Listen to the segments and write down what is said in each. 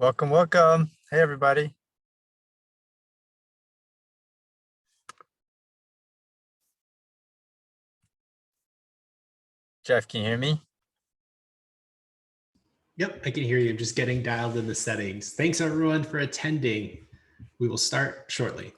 Welcome, welcome. Hey, everybody. Jeff, can you hear me? Yep, I can hear you. I'm just getting dialed in the settings. Thanks everyone for attending. We will start shortly.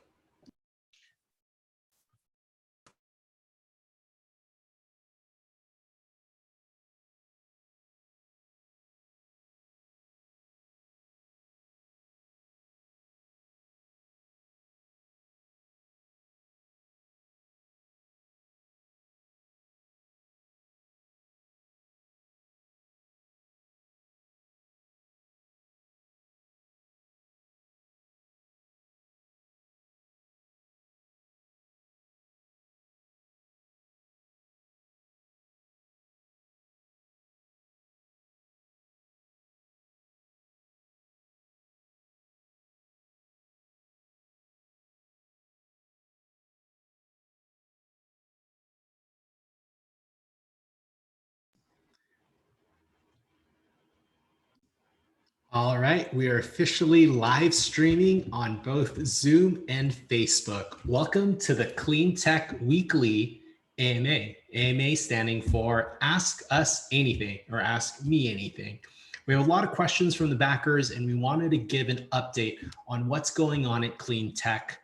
All right, we are officially live streaming on both Zoom and Facebook. Welcome to the Clean Tech Weekly AMA. AMA standing for Ask Us Anything or Ask Me Anything. We have a lot of questions from the backers and we wanted to give an update on what's going on at Clean Tech,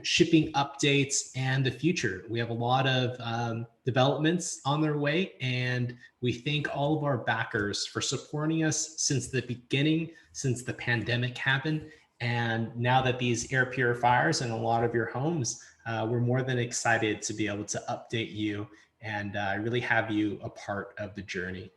shipping updates and the future. We have a lot of developments on their way, and we thank all of our backers for supporting us since the beginning, since the pandemic happened. And now that these air purifiers in a lot of your homes, we're more than excited to be able to update you and really have you a part of the journey.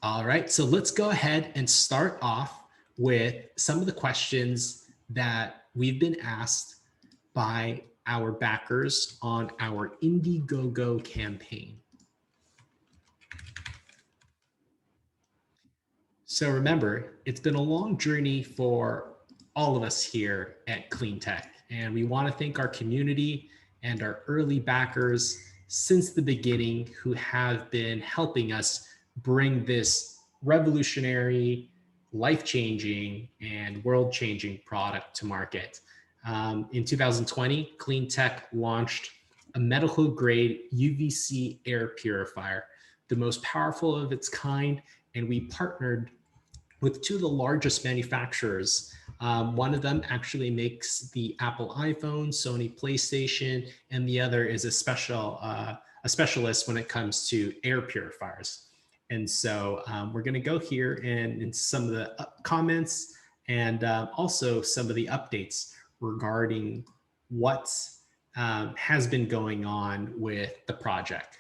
All right, so let's go ahead and start off with some of the questions that we've been asked by our backers on our Indiegogo campaign. So remember, it's been a long journey for all of us here at Clean Tech, and we want to thank our community and our early backers since the beginning who have been helping us bring this revolutionary, life-changing, and world-changing product to market. In 2020, Clean Tech launched a medical-grade UVC air purifier, the most powerful of its kind, and we partnered with two of the largest manufacturers. One of them actually makes the Apple iPhone, Sony PlayStation, and the other is a specialist when it comes to air purifiers. And so we're going to go here and in some of the comments and also some of the updates regarding what has been going on with the project.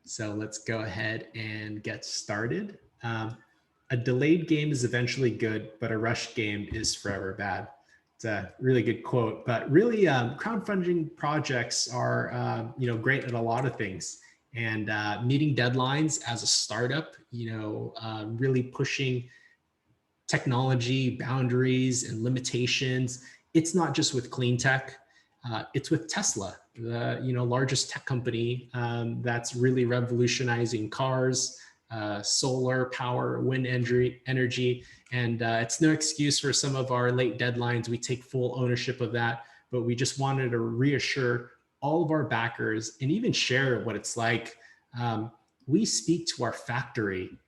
So let's go ahead and get started. A delayed game is eventually good, but a rushed game is forever bad. It's a really good quote, but really crowdfunding projects are great at a lot of things, and meeting deadlines as a startup, really pushing technology boundaries and limitations. It's not just with clean tech, it's with Tesla, the largest tech company that's really revolutionizing cars, solar power, wind energy. And it's no excuse for some of our late deadlines. We take full ownership of that, but we just wanted to reassure all of our backers and even share what it's like. We speak to our factory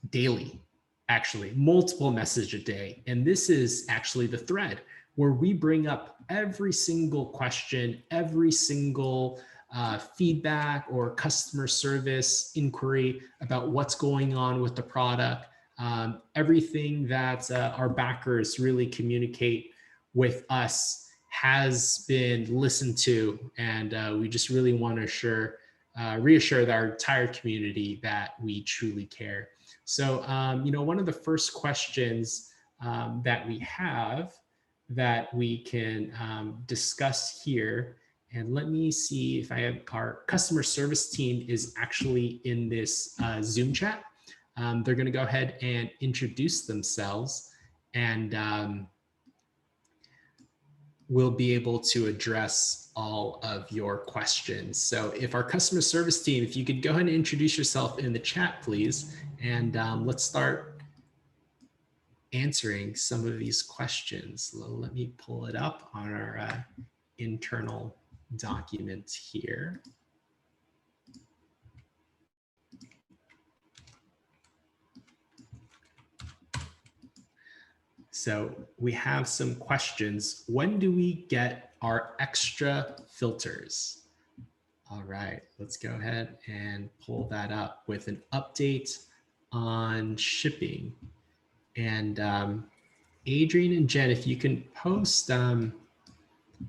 daily, actually, multiple messages a day. And this is actually the thread where we bring up every single question, every single feedback or customer service inquiry about what's going on with the product, everything that our backers really communicate with us has been listened to, and we just really want to reassure our entire community that we truly care. So, one of the first questions that we have that we can discuss here, and let me see if I have our customer service team is actually in this Zoom chat. They're going to go ahead and introduce themselves, and we'll be able to address all of your questions. So if our customer service team, if you could go ahead and introduce yourself in the chat, please, and let's start answering some of these questions. Let me pull it up on our internal document here. So we have some questions. When do we get our extra filters? All right, let's go ahead and pull that up with an update on shipping. And Adrian and Jen, if you can post,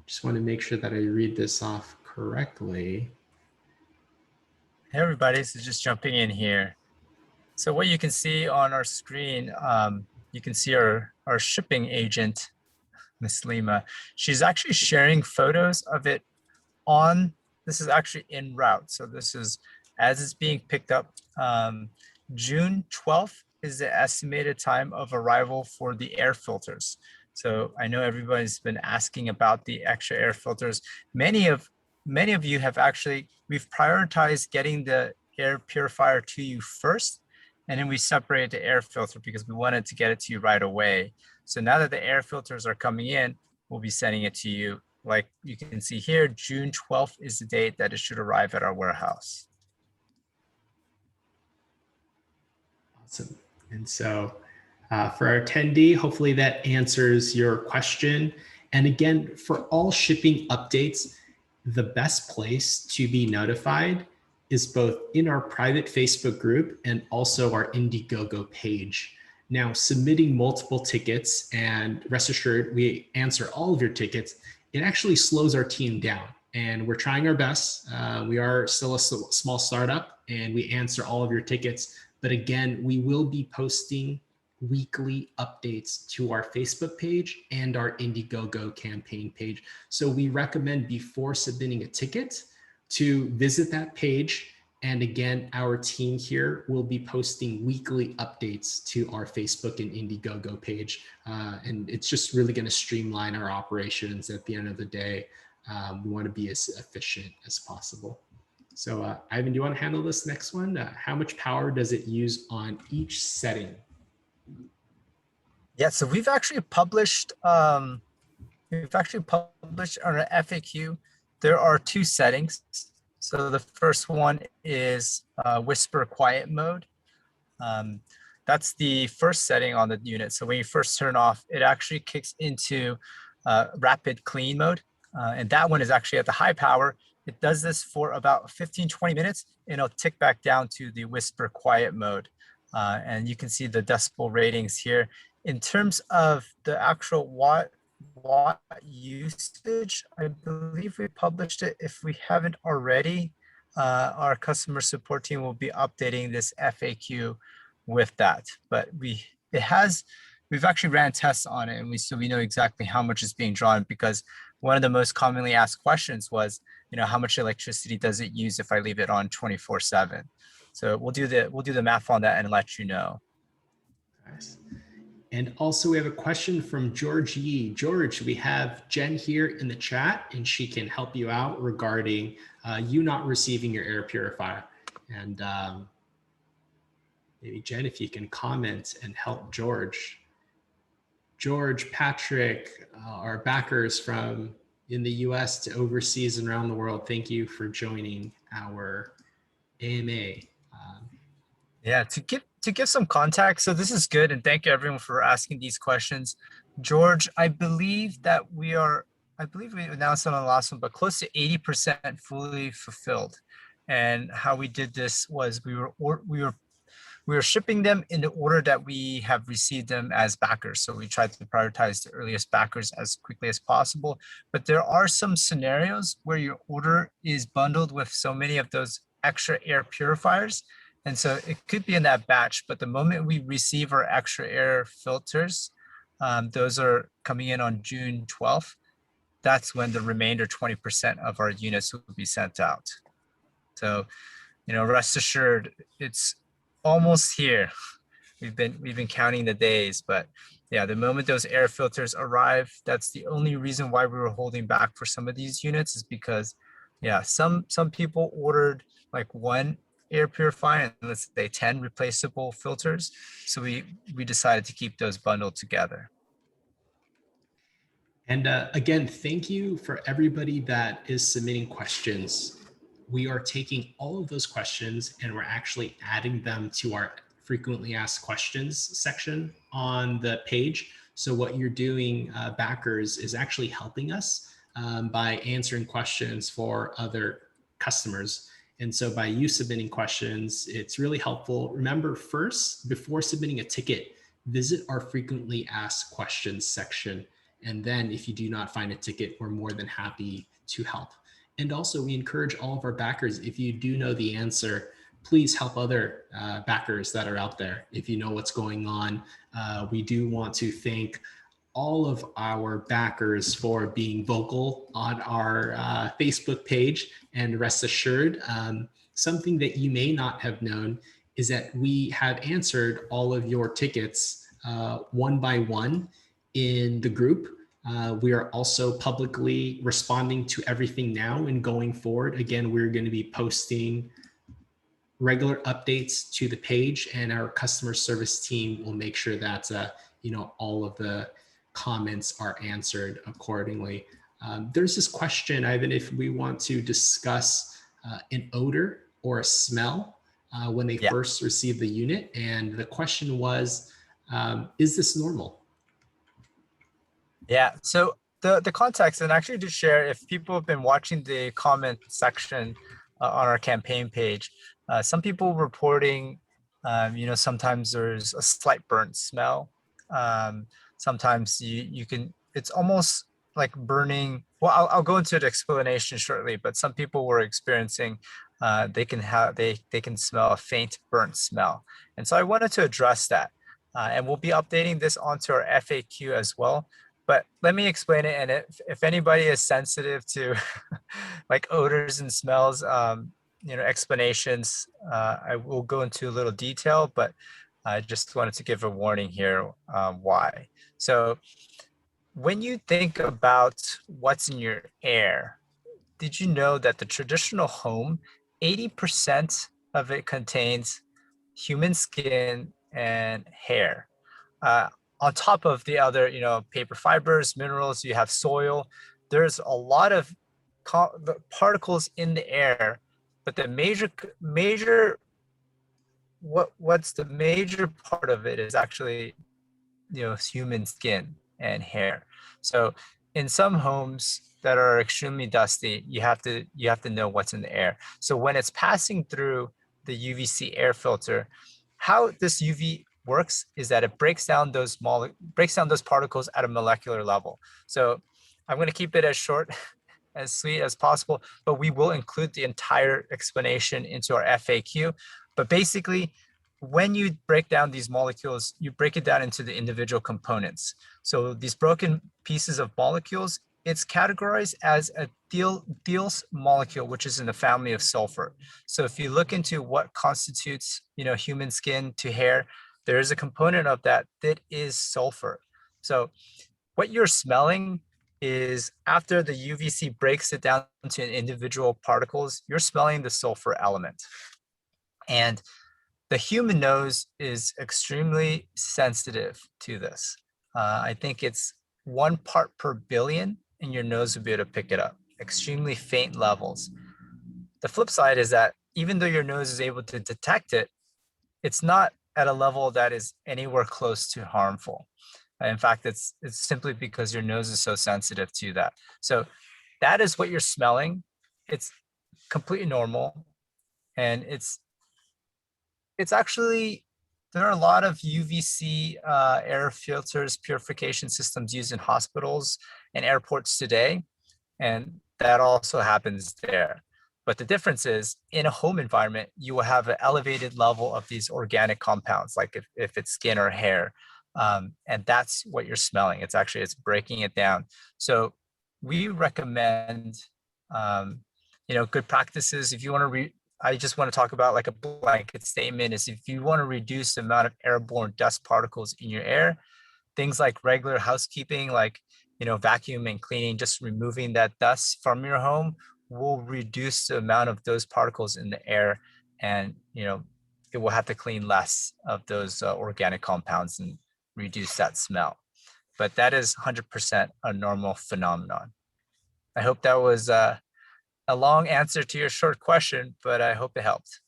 just want to make sure that I read this off correctly. Hey everybody, so just jumping in here. So what you can see on our screen, you can see our shipping agent, Miss Lima. She's actually sharing photos of it on, this is actually en route. So this is as it's being picked up. June 12th is the estimated time of arrival for the air filters. So I know everybody's been asking about the extra air filters. Many of you have actually, we've prioritized getting the air purifier to you first, and then we separated the air filter because we wanted to get it to you right away. So now that the air filters are coming in, we'll be sending it to you. Like you can see here, June 12th is the date that it should arrive at our warehouse. Awesome. And so for our attendee, hopefully that answers your question. And again, for all shipping updates, the best place to be notified is both in our private Facebook group and also our Indiegogo page. Now, submitting multiple tickets, and rest assured, we answer all of your tickets, it actually slows our team down. And we're trying our best. We are still a small startup and we answer all of your tickets. But again, we will be posting weekly updates to our Facebook page and our Indiegogo campaign page. So we recommend before submitting a ticket to visit that page. And again, our team here will be posting weekly updates to our Facebook and Indiegogo page. And it's just really going to streamline our operations at the end of the day. We want to be as efficient as possible. So Ivan, do you want to handle this next one? How much power does it use on each setting? Yeah, so we've actually published on our FAQ. There are two settings. So the first one is whisper quiet mode. That's the first setting on the unit. So when you first turn off, it actually kicks into rapid clean mode. And that one is actually at the high power. It does this for about 15-20 minutes, and it'll tick back down to the whisper quiet mode. And you can see the decibel ratings here. In terms of the actual watt usage, I believe we published it. If we haven't already, our customer support team will be updating this FAQ with that. But we've actually ran tests on it, and so we know exactly how much is being drawn, because one of the most commonly asked questions was, how much electricity does it use if I leave it on 24/7? So we'll do the math on that and let you know. Nice. And also we have a question from George Yee. George, we have Jen here in the chat, and she can help you out regarding you not receiving your air purifier. And maybe Jen, if you can comment and help George. George, Patrick, our backers from in the US to overseas and around the world, thank you for joining our AMA. Yeah, to give some context, so this is good, and thank you everyone for asking these questions. George, I believe we announced it on the last one, but close to 80% fully fulfilled. And how we did this was we were shipping them in the order that we have received them as backers. So we tried to prioritize the earliest backers as quickly as possible. But there are some scenarios where your order is bundled with so many of those extra air purifiers. And so it could be in that batch, but the moment we receive our extra air filters, those are coming in on June 12th. That's when the remainder 20% of our units will be sent out. So, rest assured, it's almost here. We've been counting the days, but Yeah, the moment those air filters arrive, that's the only reason why we were holding back for some of these units is because, yeah, some people ordered like one air purifier and let's say 10 replaceable filters. So we decided to keep those bundled together. And again, thank you for everybody that is submitting questions. We are taking all of those questions and we're actually adding them to our frequently asked questions section on the page. So, what you're doing, backers, is actually helping us by answering questions for other customers. And so, by you submitting questions, it's really helpful. Remember, first, before submitting a ticket, visit our frequently asked questions section, and then if you do not find a ticket, we're more than happy to help. And also, we encourage all of our backers, if you do know the answer, please help other backers that are out there. If you know what's going on, we do want to thank all of our backers for being vocal on our Facebook page. And rest assured, something that you may not have known is that we have answered all of your tickets one by one in the group. We are also publicly responding to everything now and going forward. Again, we're going to be posting regular updates to the page, and our customer service team will make sure that all of the comments are answered accordingly. There's this question, Ivan, if we want to discuss an odor or a smell when they Yeah. first receive the unit, and the question was, is this normal? Yeah. So the context, and actually to share, if people have been watching the comment section on our campaign page, some people reporting, sometimes there's a slight burnt smell. Sometimes you can, it's almost like burning. Well, I'll go into the explanation shortly, but some people were experiencing, they can smell a faint burnt smell, and so I wanted to address that, and we'll be updating this onto our FAQ as well. But let me explain it. And if anybody is sensitive to like odors and smells, explanations, I will go into a little detail, but I just wanted to give a warning here why. So when you think about what's in your air, did you know that the traditional home, 80% of it contains human skin and hair? uh, on top of the other, paper fibers, minerals, you have soil. There's a lot of the particles in the air, but the major what's the major part of it is actually human skin and hair. So in some homes that are extremely dusty, you have to know what's in the air. So when it's passing through the UVC air filter, how this UV works is that it breaks down those particles at a molecular level. So I'm going to keep it as short as sweet as possible, but we will include the entire explanation into our FAQ. But basically, when you break down these molecules, you break it down into the individual components. So these broken pieces of molecules, it's categorized as a Diels molecule, which is in the family of sulfur. So if you look into what constitutes, human skin to hair, there is a component of that is sulfur. So what you're smelling is after the UVC breaks it down to individual particles, you're smelling the sulfur element. And the human nose is extremely sensitive to this. I think it's 1 part per billion, and your nose will be able to pick it up. Extremely faint levels. The flip side is that even though your nose is able to detect it, it's not at a level that is anywhere close to harmful. In fact, it's simply because your nose is so sensitive to that. So that is what you're smelling. It's completely normal, and it's actually, there are a lot of UVC air filters, purification systems used in hospitals and airports today, and that also happens there. But the difference is in a home environment, you will have an elevated level of these organic compounds, like if it's skin or hair, and that's what you're smelling. It's breaking it down. So we recommend, good practices. If you want to I just want to talk about like a blanket statement is if you want to reduce the amount of airborne dust particles in your air, things like regular housekeeping, like, vacuum and cleaning, just removing that dust from your home will reduce the amount of those particles in the air, and it will have to clean less of those organic compounds and reduce that smell. But that is 100% a normal phenomenon. I hope that was a long answer to your short question, but I hope it helped.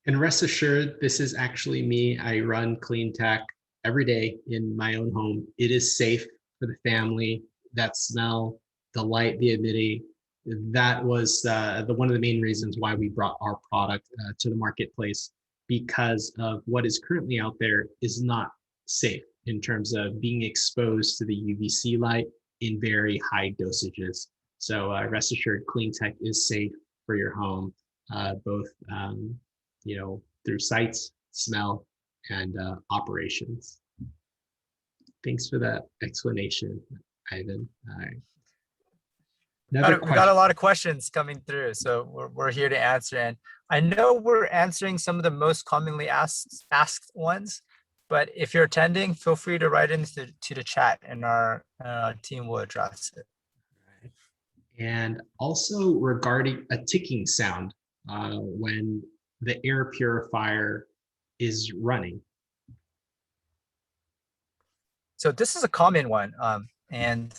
And rest assured, this is actually me. I run clean tech every day in my own home. It is safe for the family. That smell, the light, the humidity, that was one of the main reasons why we brought our product to the marketplace, because of what is currently out there is not safe in terms of being exposed to the UVC light in very high dosages. So rest assured, clean tech is safe for your home, both through sights, smell, and operations. Thanks for that explanation, Ivan. Another We got a question. lot of questions coming through, so we're here to answer. And I know we're answering some of the most commonly asked ones, but if you're attending, feel free to write into the chat, and our team will address it. And also regarding a ticking sound when the air purifier is running. So this is a common one, and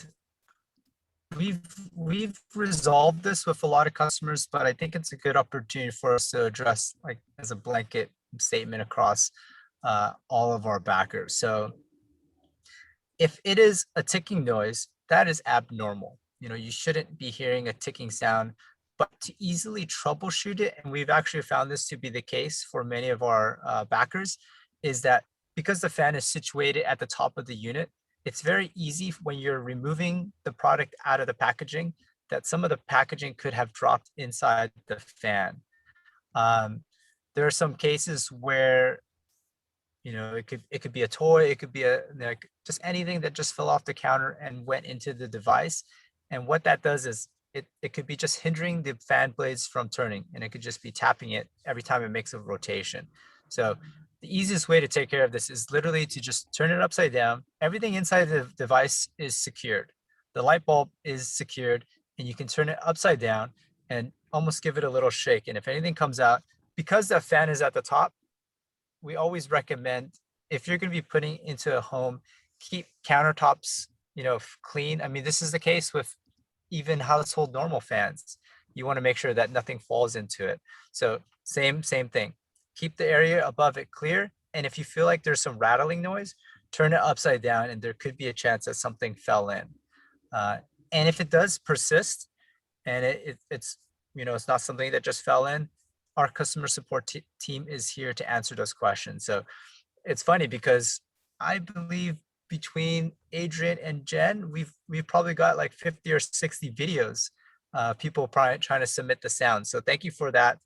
we've resolved this with a lot of customers, but I think it's a good opportunity for us to address, like, as a blanket statement across all of our backers. So if it is a ticking noise, that is abnormal. You shouldn't be hearing a ticking sound, but to easily troubleshoot it, and we've actually found this to be the case for many of our backers, is that because the fan is situated at the top of the unit, it's very easy when you're removing the product out of the packaging that some of the packaging could have dropped inside the fan. There are some cases where it could be a toy, it could be like just anything that just fell off the counter and went into the device. And what that does is it could be just hindering the fan blades from turning, and it could just be tapping it every time it makes a rotation. So the easiest way to take care of this is literally to just turn it upside down. Everything inside the device is secured. The light bulb is secured, and you can turn it upside down and almost give it a little shake. And if anything comes out, because the fan is at the top, we always recommend, if you're going to be putting into a home, keep countertops clean. I mean, this is the case with even household normal fans. You want to make sure that nothing falls into it. So same thing, keep the area above it clear, and if you feel like there's some rattling noise, turn it upside down, and there could be a chance that something fell in. And if it does persist, and it's not something that just fell in, our customer support team is here to answer those questions. So it's funny because I believe between Adrian and Jen, we've probably got like 50 or 60 videos, people probably trying to submit the sound. So thank you for that.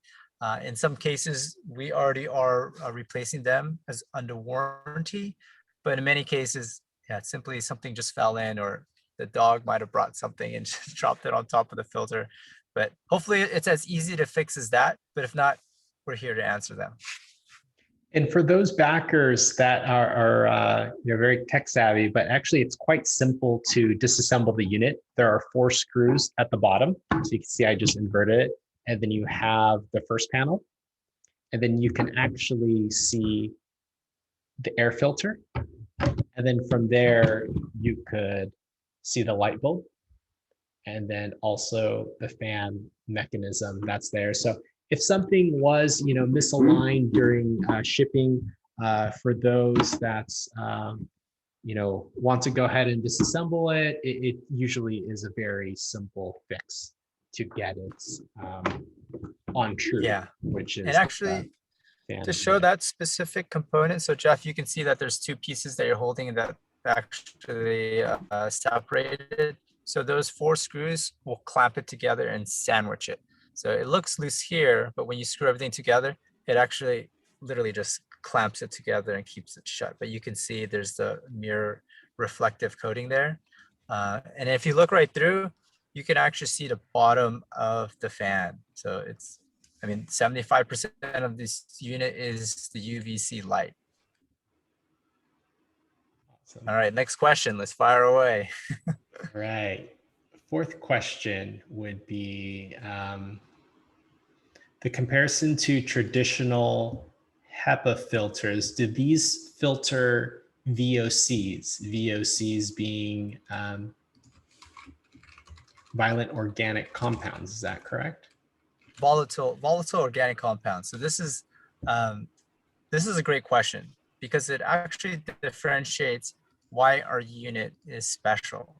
In some cases, we already are replacing them as under warranty, but in many cases, yeah, simply something just fell in, or the dog might have brought something and just dropped it on top of the filter. But hopefully it's as easy to fix as that. But if not, we're here to answer them. And for those backers that are very tech savvy, but actually it's quite simple to disassemble the unit. There are 4 screws at the bottom. So you can see I just inverted it. And then you have the first panel. And then you can actually see the air filter. And then from there, you could see the light bulb. And then also the fan mechanism that's there. So if something was, misaligned during shipping, for those that's, want to go ahead and disassemble it, it usually is a very simple fix to get it on true. Yeah, which is and actually to show that specific component. So Jeff, you can see that there's 2 pieces that you're holding that actually separated. So those 4 screws will clamp it together and sandwich it. So it looks loose here, but when you screw everything together, it actually literally just clamps it together and keeps it shut. But you can see there's the mirror reflective coating there. And if you look right through, you can actually see the bottom of the fan. So it's, 75% of this unit is the UVC light. All right, next question. Let's fire away. All right. Fourth question would be the comparison to traditional HEPA filters. Do these filter VOCs? VOCs being violent organic compounds. Is that correct? Volatile organic compounds. So this is a great question because it actually differentiates why our unit is special.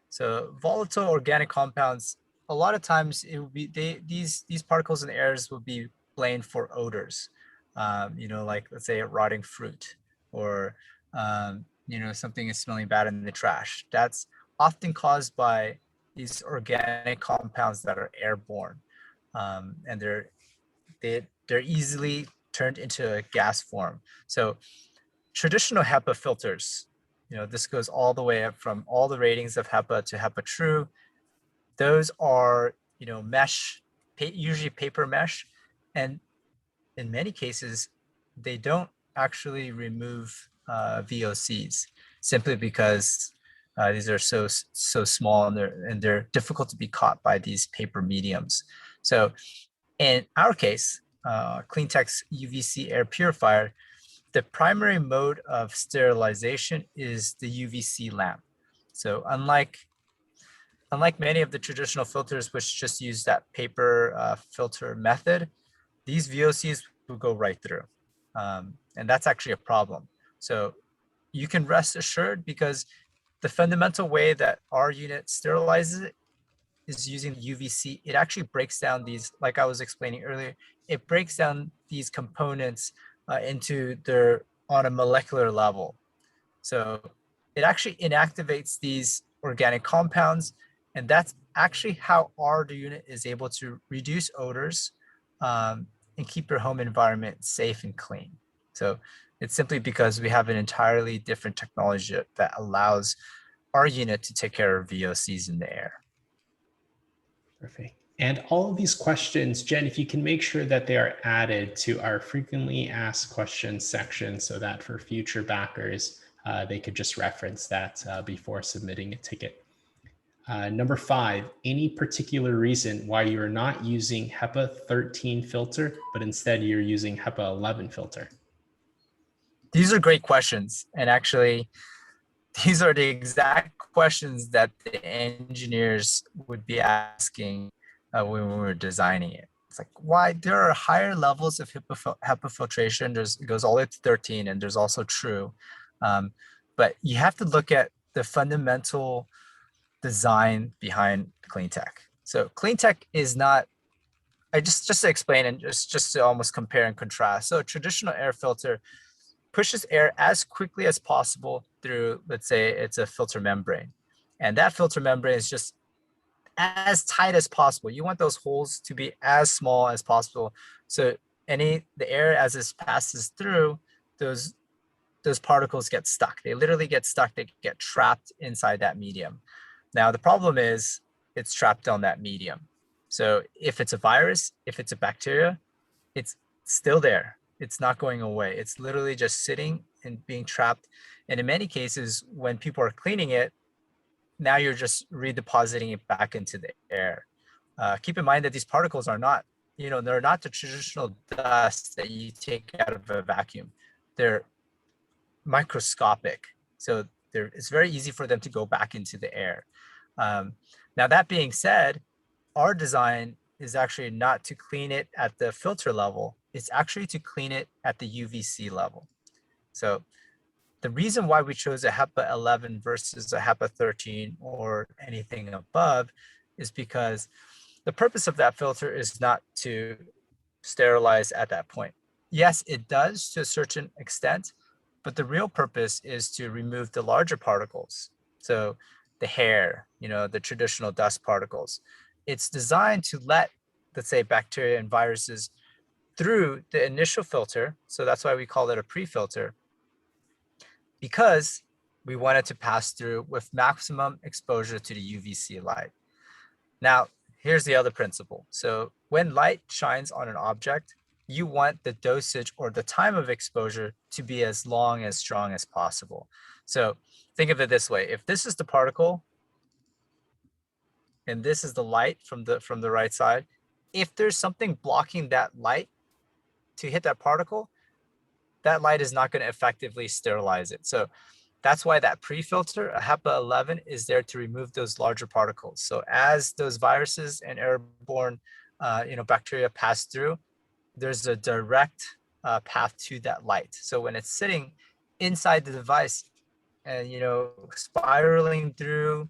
So volatile organic compounds, a lot of times it will be these particles and airs will be blamed for odors. Like let's say rotting fruit or something is smelling bad in the trash. That's often caused by these organic compounds that are airborne, and they're easily turned into a gas form. So traditional HEPA filters, this goes all the way up from all the ratings of HEPA to HEPA True. Those are, mesh, usually paper mesh. And in many cases, they don't actually remove VOCs simply because these are so small and they're difficult to be caught by these paper mediums. So in our case, CleanTech's UVC air purifier, the primary mode of sterilization is the UVC lamp. So unlike many of the traditional filters which just use that paper filter method, these VOCs will go right through. And that's actually a problem. So you can rest assured because the fundamental way that our unit sterilizes it is using UVC. It actually breaks down these, like I was explaining earlier, it breaks down these components into their on a molecular level. So it actually inactivates these organic compounds, and that's actually how our unit is able to reduce odors and keep your home environment safe and clean. So it's simply because we have an entirely different technology that allows our unit to take care of VOCs in the air. Perfect. And all of these questions, Jen, if you can make sure that they are added to our frequently asked questions section so that for future backers, they could just reference that before submitting a ticket. Number 5, any particular reason why you are not using HEPA 13 filter, but instead you're using HEPA 11 filter? These are great questions. And actually, these are the exact questions that the engineers would be asking when we were designing it. It's like, why? There are higher levels of HEPA filtration. It goes all the way to 13, and there's also True. But you have to look at the fundamental design behind CleanTech. So CleanTech is not, just to explain and just to almost compare and contrast. So a traditional air filter pushes air as quickly as possible through, let's say it's a filter membrane. And that filter membrane is just as tight as possible. You want those holes to be as small as possible. So the air as it passes through, those particles get stuck. They literally get stuck. They get trapped inside that medium. Now, the problem is it's trapped on that medium. So if it's a virus, if it's a bacteria, it's still there. It's not going away. It's literally just sitting and being trapped. And in many cases, when people are cleaning it, now you're just redepositing it back into the air. Keep in mind that these particles are not, they're not the traditional dust that you take out of a vacuum. They're microscopic. So it's very easy for them to go back into the air. Now, that being said, our design is actually not to clean it at the filter level. It's actually to clean it at the UVC level. So the reason why we chose a HEPA 11 versus a HEPA 13 or anything above is because the purpose of that filter is not to sterilize at that point. Yes, it does to a certain extent, but the real purpose is to remove the larger particles. So the hair, the traditional dust particles. It's designed to let, let's say, bacteria and viruses through the initial filter. So that's why we call it a pre-filter, because we want it to pass through with maximum exposure to the UVC light. Now, here's the other principle. So when light shines on an object, you want the dosage or the time of exposure to be as long as strong as possible. So think of it this way. If this is the particle and this is the light from the right side, if there's something blocking that light to hit that particle, that light is not going to effectively sterilize it. So that's why that pre-filter, a HEPA 11, is there to remove those larger particles. So as those viruses and airborne bacteria pass through, there's a direct path to that light. So when it's sitting inside the device and spiraling through,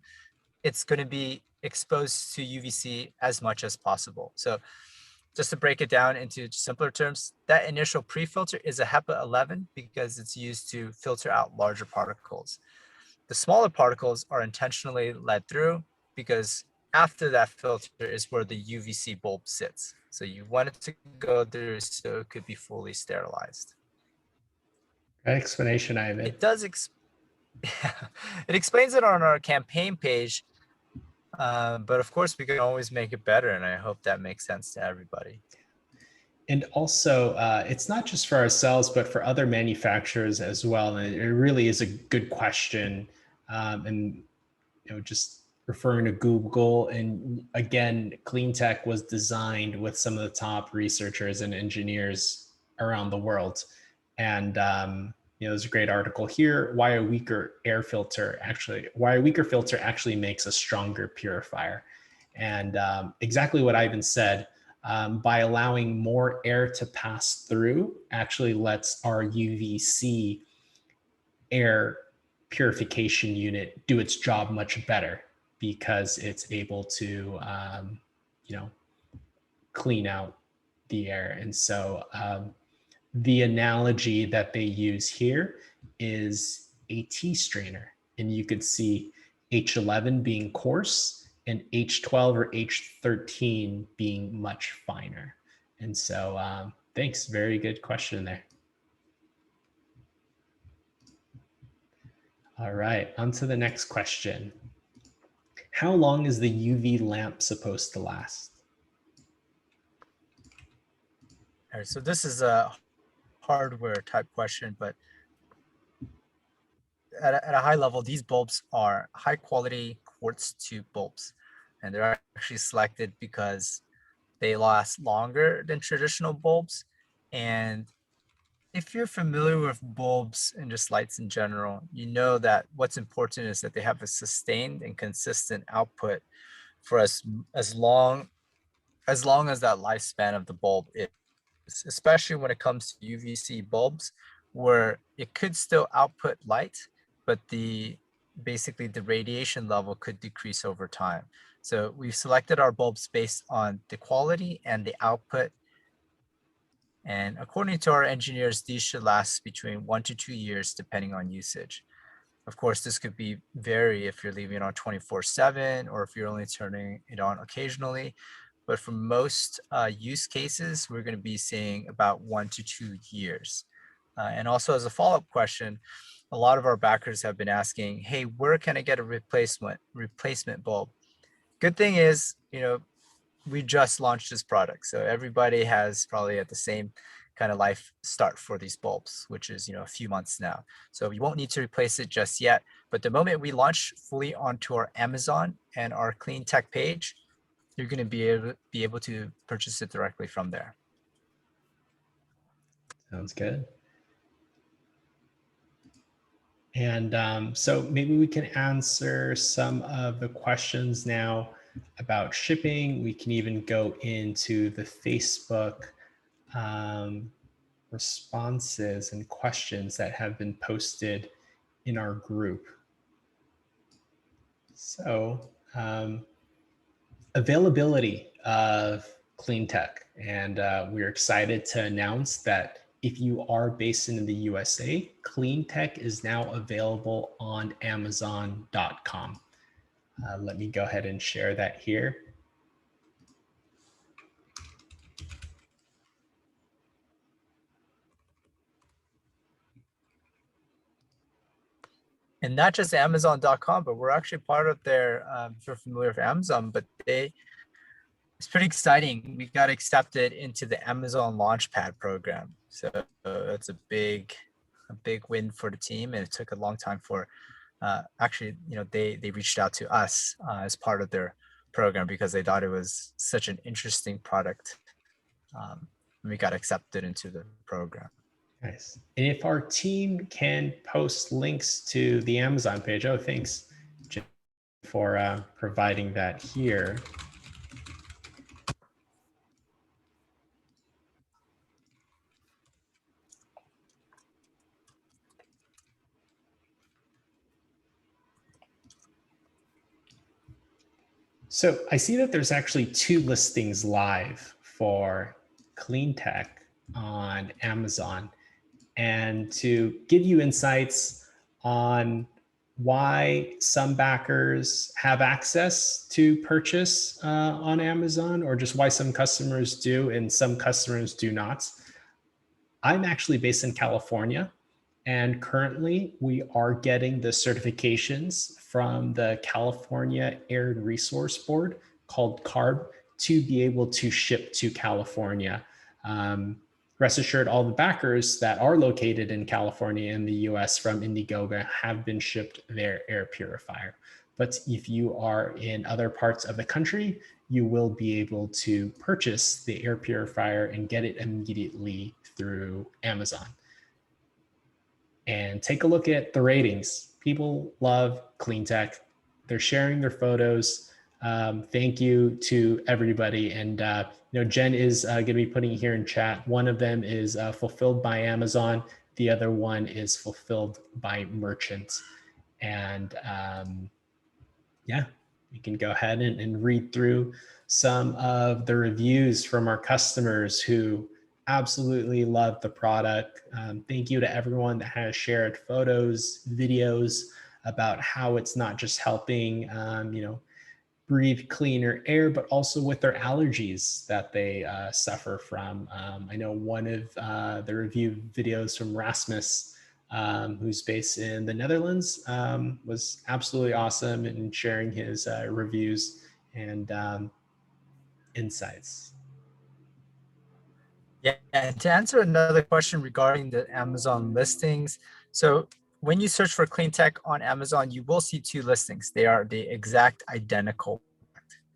it's going to be exposed to UVC as much as possible. So just to break it down into simpler terms, that initial pre-filter is a HEPA 11 because it's used to filter out larger particles. The smaller particles are intentionally let through because after that filter is where the UVC bulb sits. So you want it to go through so it could be fully sterilized. Great explanation, Ivan. It does, it explains it on our campaign page, but of course we can always make it better, and I hope that makes sense to everybody. And also, it's not just for ourselves, but for other manufacturers as well. And it really is a good question. And just referring to Google, and again, CleanTech was designed with some of the top researchers and engineers around the world. And there's a great article here: why a weaker filter actually makes a stronger purifier. And exactly what Ivan said. By allowing more air to pass through, actually lets our UVC air purification unit do its job much better, because it's able to clean out the air. And so the analogy that they use here is a tea strainer, and you could see H11 being coarse and H12 or H13 being much finer. And so thanks, very good question there. All right, on to the next question. How long is the UV lamp supposed to last? All right, so this is a hardware type question, but at a high level, these bulbs are high quality quartz tube bulbs, and they're actually selected because they last longer than traditional bulbs. And if you're familiar with bulbs and just lights in general, you know that what's important is that they have a sustained and consistent output for as long as that lifespan of the bulb is, especially when it comes to UVC bulbs, where it could still output light, but basically the radiation level could decrease over time. So we've selected our bulbs based on the quality and the output. And according to our engineers, these should last between 1 to 2 years, depending on usage. Of course, this could vary if you're leaving it on 24/7 or if you're only turning it on occasionally. But for most use cases, we're going to be seeing about 1 to 2 years. And also, as a follow-up question, a lot of our backers have been asking, hey, where can I get a replacement bulb? Good thing is, we just launched this product, so everybody has probably at the same kind of life start for these bulbs, which is a few months now. So you won't need to replace it just yet. But the moment we launch fully onto our Amazon and our CleanTech page, you're going to be able to purchase it directly from there. Sounds good. And so maybe we can answer some of the questions now about shipping. We can even go into the Facebook responses and questions that have been posted in our group. So availability of CleanTech. And we're excited to announce that if you are based in the USA, CleanTech is now available on Amazon.com. Let me go ahead and share that here. And not just Amazon.com, but we're actually part of their, if you're familiar with Amazon, but they It's pretty exciting. We got accepted into the Amazon Launchpad program. So that's a big win for the team. And it took a long time for, actually, they reached out to us as part of their program because they thought it was such an interesting product. We got accepted into the program. Nice. And if our team can post links to the Amazon page, oh, thanks Jim, for providing that here. So I see that there's actually 2 listings live for clean tech on Amazon. And to give you insights on why some backers have access to purchase on Amazon, or just why some customers do and some customers do not. I'm actually based in California, and currently we are getting the certifications from the California Air and Resource Board called CARB to be able to ship to California. Rest assured, all the backers that are located in California and the US from Indiegogo have been shipped their air purifier. But if you are in other parts of the country, you will be able to purchase the air purifier and get it immediately through Amazon. And take a look at the ratings. People love clean tech. They're sharing their photos. Thank you to everybody. And Jen is going to be putting here in chat. One of them is fulfilled by Amazon. The other one is fulfilled by merchants. And yeah, you can go ahead and read through some of the reviews from our customers who absolutely love the product. Thank you to everyone that has shared photos, videos about how it's not just helping, breathe cleaner air, but also with their allergies that they suffer from. I know one of the review videos from Rasmus, who's based in the Netherlands, was absolutely awesome in sharing his reviews and insights. Yeah, and to answer another question regarding the Amazon listings. So when you search for clean tech on Amazon, you will see 2 listings. They are the exact identical.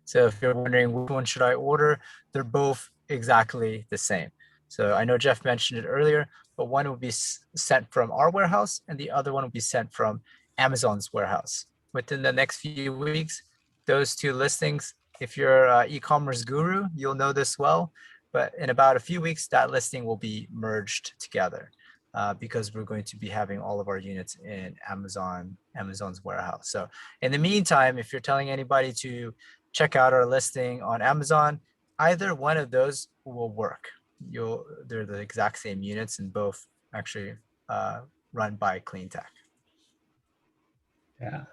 So if you're wondering which one should I order, they're both exactly the same. So I know Jeff mentioned it earlier, but one will be sent from our warehouse and the other one will be sent from Amazon's warehouse. Within the next few weeks, those 2 listings, if you're an e-commerce guru, you'll know this well. But in about a few weeks, that listing will be merged together because we're going to be having all of our units in Amazon's warehouse. So in the meantime, if you're telling anybody to check out our listing on Amazon, either one of those will work. They're the exact same units and both actually run by Clean Tech. Yeah.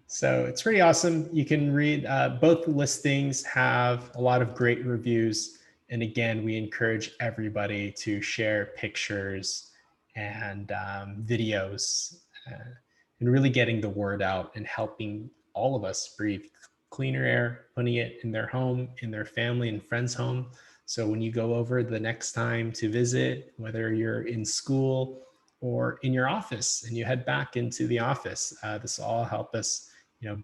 So it's pretty awesome. You can read both listings have a lot of great reviews. And again, we encourage everybody to share pictures and videos and really getting the word out and helping all of us breathe cleaner air, putting it in their home, in their family and friends' home. So when you go over the next time to visit, whether you're in school or in your office and you head back into the office, this will all help us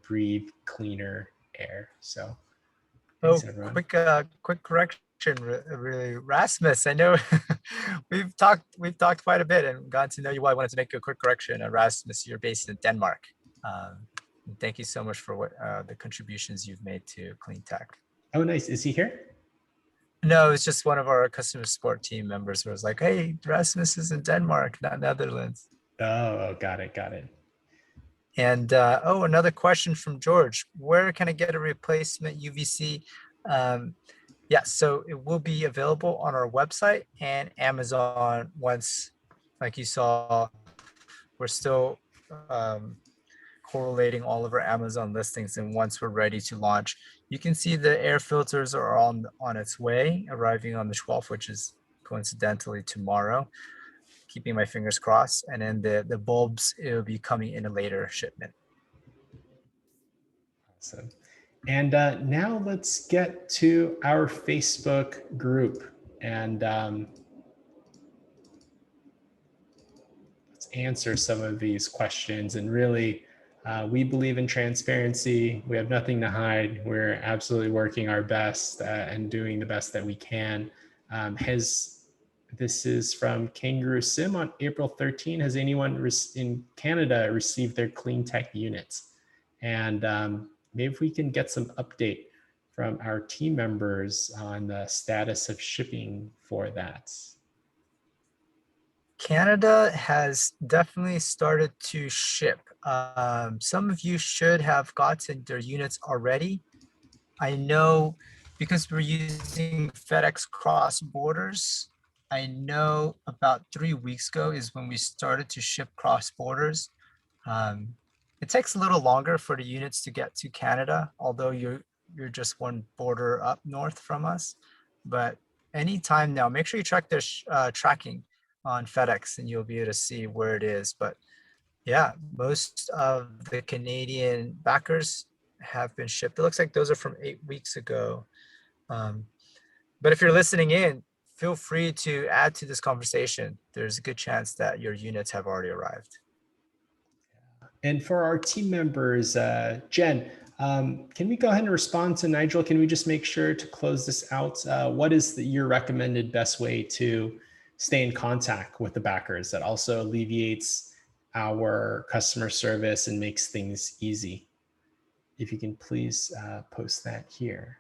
breathe cleaner air. So thanks, everyone. Quick correction, really, Rasmus. I know we've talked quite a bit and gotten to know you well. I wanted to make a quick correction. Rasmus, you're based in Denmark. Thank you so much for what the contributions you've made to Clean Tech. Oh, nice. Is he here? No, it's just one of our customer support team members who was like, "Hey, Rasmus is in Denmark, not Netherlands." Oh, got it. And another question from George: where can I get a replacement UVC? Yeah, so it will be available on our website and Amazon once, like you saw, we're still correlating all of our Amazon listings, and once we're ready to launch, you can see the air filters are on its way, arriving on the 12th, which is coincidentally tomorrow. Keeping my fingers crossed. And then the bulbs, it will be coming in a later shipment. Awesome. And now let's get to our Facebook group. And let's answer some of these questions. And really, we believe in transparency. We have nothing to hide. We're absolutely working our best and doing the best that we can. This is from Kangaroo Sim on April 13. Has anyone in Canada received their clean tech units? And maybe if we can get some update from our team members on the status of shipping for that. Canada has definitely started to ship. Some of you should have gotten their units already. I know because we're using FedEx cross borders. I know about 3 weeks ago is when we started to ship cross borders. Um, it takes a little longer for the units to get to Canada, although you're just one border up north from us. But anytime now, make sure you check their tracking on FedEx, and you'll be able to see where it is. But yeah, most of the Canadian backers have been shipped. It looks like those are from 8 weeks ago. But if you're listening in, feel free to add to this conversation. There's a good chance that your units have already arrived. And for our team members, Jen, can we go ahead and respond to Nigel? Can we just make sure to close this out? What is your recommended best way to stay in contact with the backers that also alleviates our customer service and makes things easy? If you can please post that here.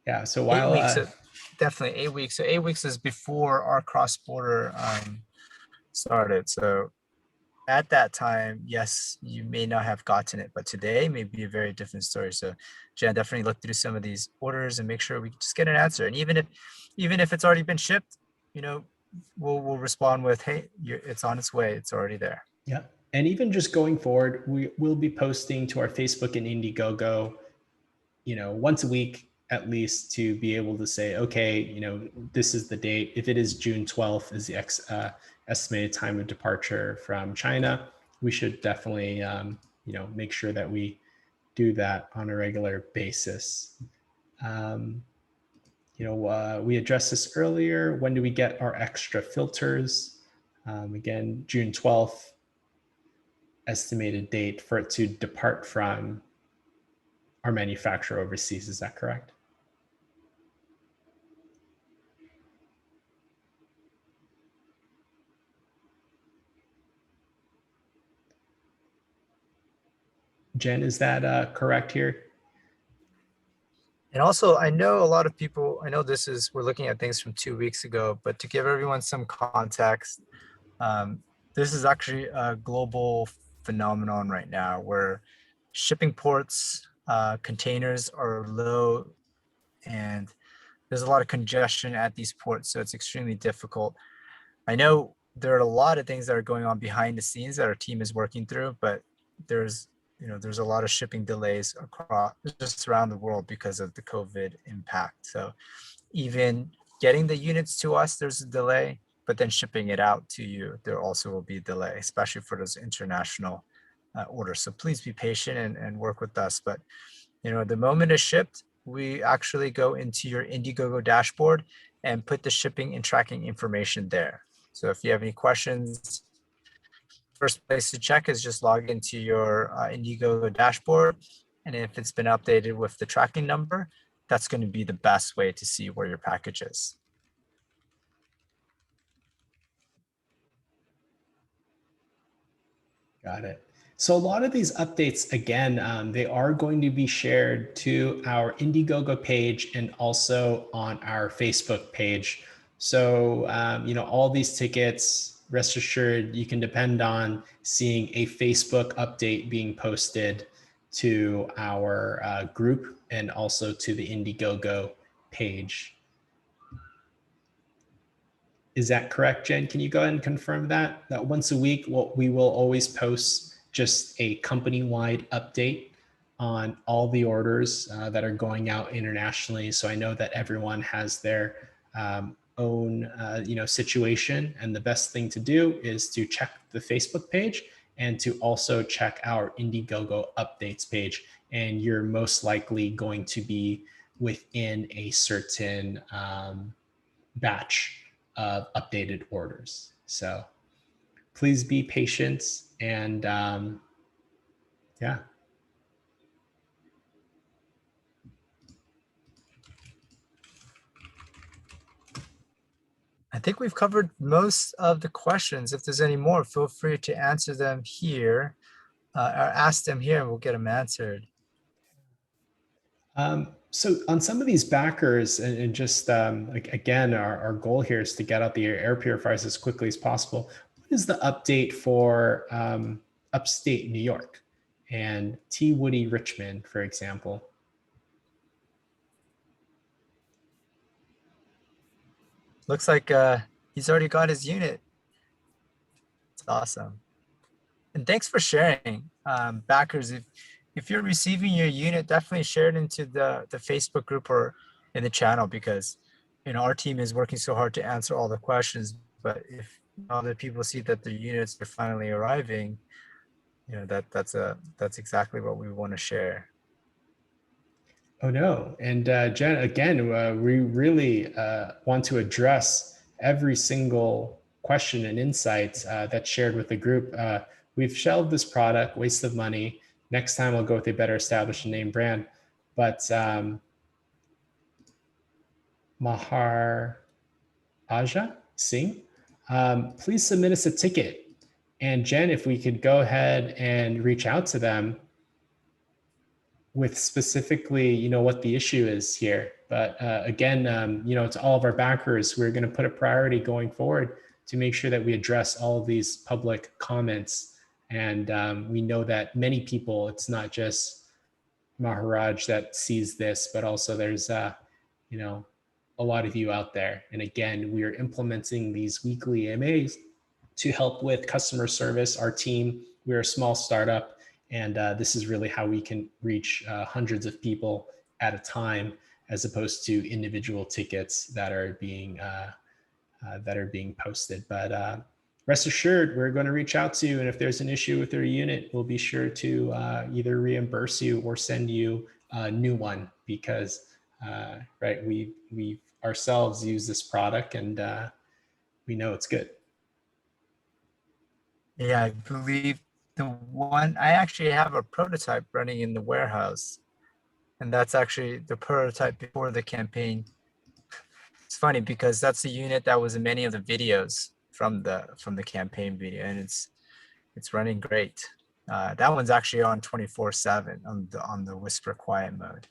Yeah, so while 8 weeks, definitely 8 weeks. So 8 weeks is before our cross-border started. So at that time, yes, you may not have gotten it, but today may be a very different story. So Jen, definitely look through some of these orders and make sure we just get an answer. And even if it's already been shipped, we'll respond with, hey, it's on its way. It's already there. Yeah. And even just going forward, we will be posting to our Facebook and Indiegogo, once a week at least, to be able to say, okay, this is the date. If it is June 12th is the estimated time of departure from China, we should definitely, make sure that we do that on a regular basis. We addressed this earlier. When do we get our extra filters? Again, June 12th, estimated date for it to depart from our manufacturer overseas. Is that correct? Jen, is that correct here? And also, I know a lot of people, we're looking at things from 2 weeks ago, but to give everyone some context, this is actually a global phenomenon right now where shipping ports, containers are low, and there's a lot of congestion at these ports, so it's extremely difficult. I know there are a lot of things that are going on behind the scenes that our team is working through, but there's a lot of shipping delays across just around the world because of the COVID impact. So even getting the units to us, there's a delay, but then shipping it out to you, there also will be a delay, especially for those international orders. So please be patient and work with us. But the moment it's shipped, we actually go into your Indiegogo dashboard and put the shipping and tracking information there. So if you have any questions, first place to check is just log into your Indiegogo dashboard. And if it's been updated with the tracking number, that's going to be the best way to see where your package is. Got it. So a lot of these updates, again, they are going to be shared to our Indiegogo page and also on our Facebook page. So, all these tickets, rest assured, you can depend on seeing a Facebook update being posted to our group and also to the Indiegogo page. Is that correct, Jen? Can you go ahead and confirm that once a week, we will always post just a company-wide update on all the orders that are going out internationally. So I know that everyone has their own situation. And the best thing to do is to check the Facebook page and to also check our Indiegogo updates page. And you're most likely going to be within a certain batch of updated orders. So please be patient and yeah. I think we've covered most of the questions. If there's any more, feel free to answer them here or ask them here and we'll get them answered. So on some of these backers, and just like again, our goal here is to get out the air purifiers as quickly as possible. What is the update for upstate New York and T. Woody Richmond, for example? Looks like he's already got his unit. It's awesome. And thanks for sharing, backers. If you're receiving your unit, definitely share it into the Facebook group or in the channel, because our team is working so hard to answer all the questions. But if other people see that the units are finally arriving, that's exactly what we want to share. Oh no. And Jen, again, we really want to address every single question and insight that's shared with the group. We've shelved this product, waste of money. Next time I'll go with a better established name brand. But Maharaja Singh, please submit us a ticket. And Jen, if we could go ahead and reach out to them with specifically, what the issue is here. But again, to all of our backers, we're going to put a priority going forward to make sure that we address all of these public comments. And we know that many people, it's not just Maharaj that sees this, but also there's, a lot of you out there. And again, we are implementing these weekly AMAs to help with customer service. Our team, we're a small startup, and this is really how we can reach hundreds of people at a time, as opposed to individual tickets that are being posted. But rest assured, we're going to reach out to you, and if there's an issue with your unit, we'll be sure to either reimburse you or send you a new one, because right, we ourselves use this product, and we know it's good. Yeah, I believe I actually have a prototype running in the warehouse, and that's actually the prototype before the campaign. It's funny because that's the unit that was in many of the videos from the campaign video, and it's running great. That one's actually on 24/7 on the whisper quiet mode.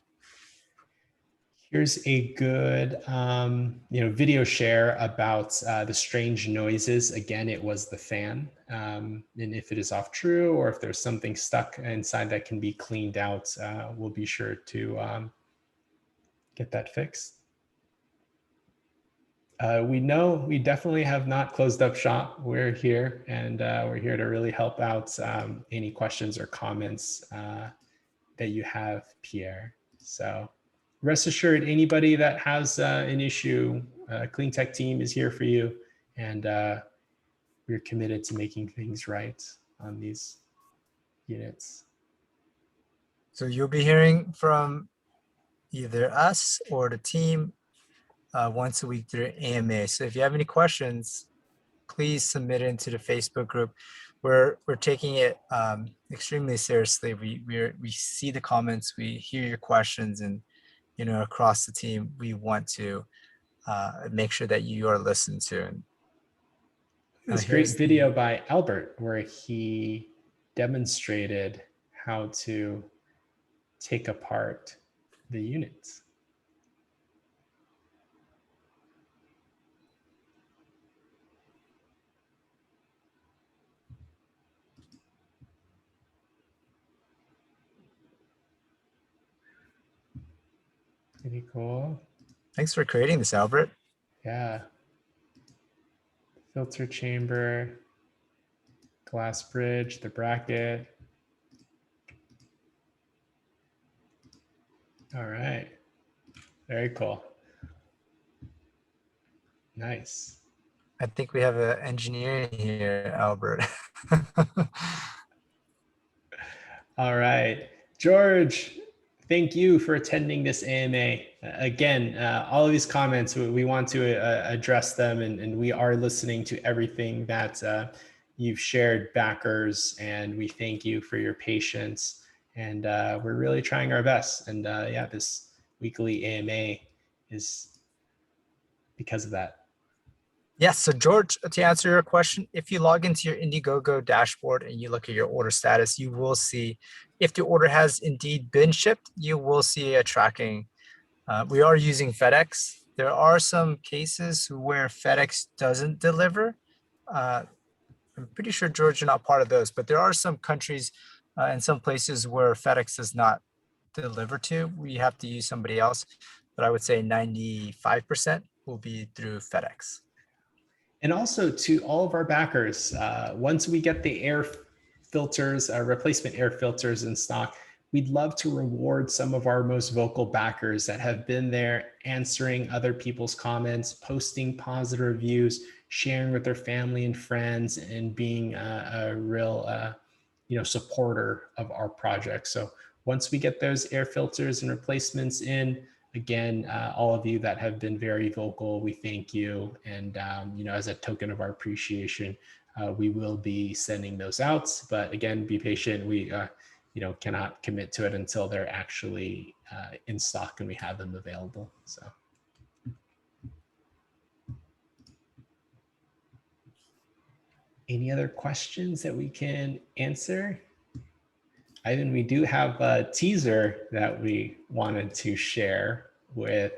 Here's a good video share about the strange noises. Again, it was the fan. And if it is off true, or if there's something stuck inside that can be cleaned out, we'll be sure to get that fixed. We know we definitely have not closed up shop. We're here, and we're here to really help out any questions or comments that you have, Pierre. So rest assured, anybody that has an issue, Clean Tech team is here for you, and we're committed to making things right on these units. So you'll be hearing from either us or the team once a week through AMA. So if you have any questions, please submit it into the Facebook group. We're taking it extremely seriously. We see the comments, we hear your questions, and across the team, we want to make sure that you are listened to. And this great video by Albert where he demonstrated how to take apart the units. Pretty cool. Thanks for creating this, Albert. Yeah. Filter chamber, glass bridge, the bracket. All right. Very cool. Nice. I think we have an engineer here, Albert. All right. George, thank you for attending this AMA. Again, all of these comments, we want to address them, and we are listening to everything that you've shared, backers, and we thank you for your patience. And we're really trying our best. And yeah, this weekly AMA is because of that. Yes, so George, to answer your question, if you log into your Indiegogo dashboard and you look at your order status, you will see if the order has indeed been shipped, you will see a tracking. We are using FedEx. There are some cases where FedEx doesn't deliver. I'm pretty sure, George, you're not part of those, but there are some countries and some places where FedEx does not deliver to. We have to use somebody else, but I would say 95% will be through FedEx. And also to all of our backers, once we get the air filters, replacement air filters in stock, we'd love to reward some of our most vocal backers that have been there answering other people's comments, posting positive reviews, sharing with their family and friends, and being a real supporter of our project. So once we get those air filters and replacements in, again, all of you that have been very vocal, we thank you. And, as a token of our appreciation, we will be sending those out. But again, be patient. We, cannot commit to it until they're actually in stock and we have them available. So. Any other questions that we can answer? Ivan, we do have a teaser that we wanted to share with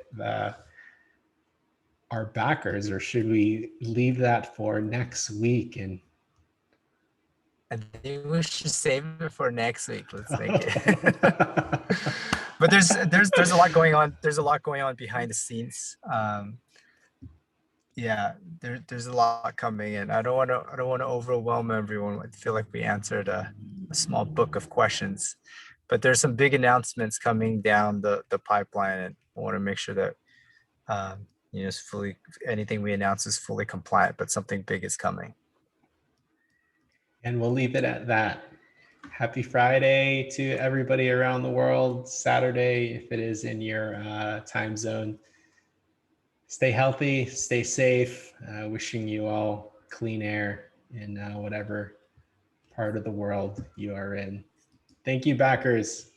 our backers, or should we leave that for next week? And I think we should save it for next week. Let's make it. But there's a lot going on. There's a lot going on behind the scenes. Yeah, there's a lot coming in. I don't want to overwhelm everyone. I feel like we answered a small book of questions, but there's some big announcements coming down the pipeline, and I want to make sure that it's fully, anything we announce is fully compliant. But something big is coming. And we'll leave it at that. Happy Friday to everybody around the world. Saturday, if it is in your time zone. Stay healthy, stay safe. Wishing you all clean air in whatever part of the world you are in. Thank you, backers.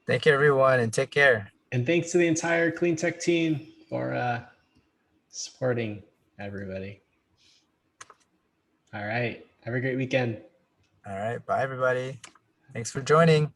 Thank you, everyone, and take care. And thanks to the entire Clean Tech team for supporting everybody. All right. Have a great weekend. All right. Bye, everybody. Thanks for joining.